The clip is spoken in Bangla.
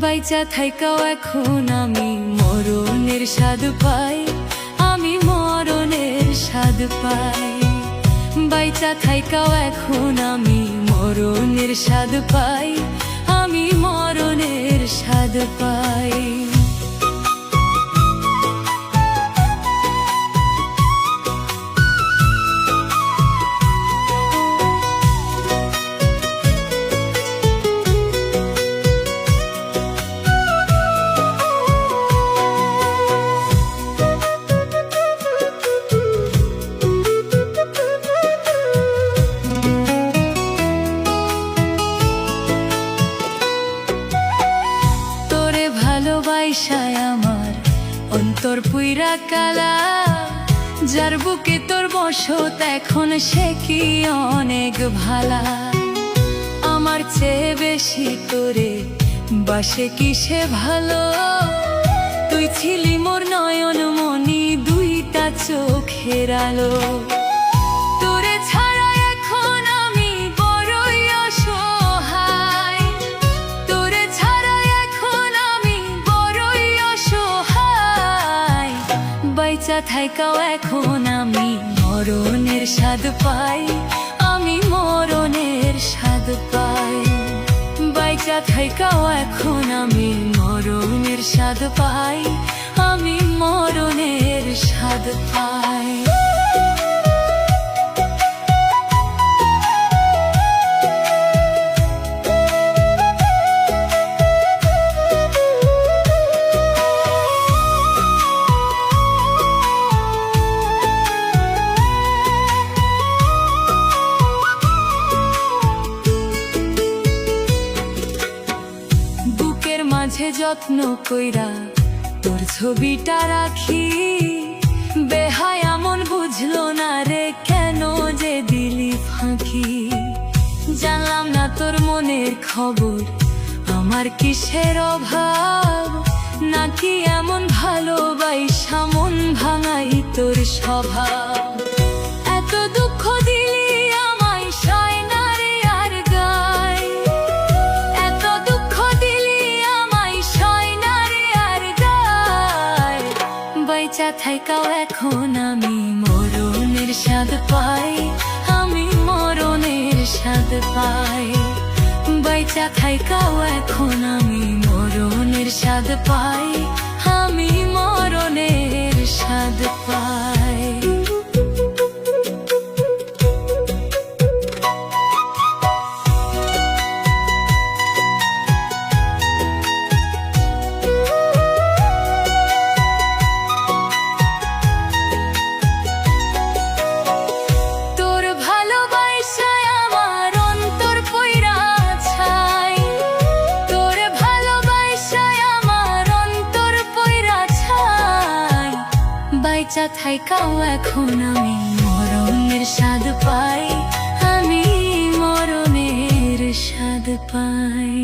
বাইচা থাইকাও এখন আমি মরণের স্বাদ পাই, আমি মরণের স্বাদ পাই। বাইচা থাইকাও এখন আমি মরণের স্বাদ পাই, আমি মরণের স্বাদ পাই। ভালোবাসায় আমার অন্তর পুইরা কালা, যার বুকে তোর বসত এখন সে কি অনেক ভালা। আমার চেয়ে বেশি তোরে বাসে কি সে ভালো, তুই ছিলি মোর নয়ন মনি দুইটা চোখের আলো। তোরে ছাড়া এখন আমি বড়ই অসহায়, তোরে ছাড়া এখন আমি বড়ই অসহায়। বাইচা থাইকাও এখন আমি মরণের স্বাদ পাই, আমি মরণের স্বাদ পাই। বাইচা থাইকাও এখন আমি মরণের স্বাদ পাই, আমি মরণের স্বাদ পাই। মাঝে যত্ন কইরা তোর ছবিটা রাখি, বেহায়া মন বুঝলো না রে কেন যে দিলি ফাঁকি। জানলাম না তোর মনের খবর, আমার কিসের অভাব, নাকি এমন ভালোবাসা মন ভাঙাই তোর স্বভাব। এত দুঃখ দিলি আমায় সয় না রে আর গায়, এত দুঃখ দিলি আমায় সয় না রে আর গায়। বাইচা থাইকাও এখন আমি মরণের স্বাদ পাই, আমি মরণের স্বাদ পাই। বাইচা থাইকাও এখন আমি মরণের স্বাদ পাই, আমি মরণের স্বাদ পাই। বাইচা থাইকাও এখন আমি মরণের স্বাদ পাই, আমি মরণের স্বাদ পাই।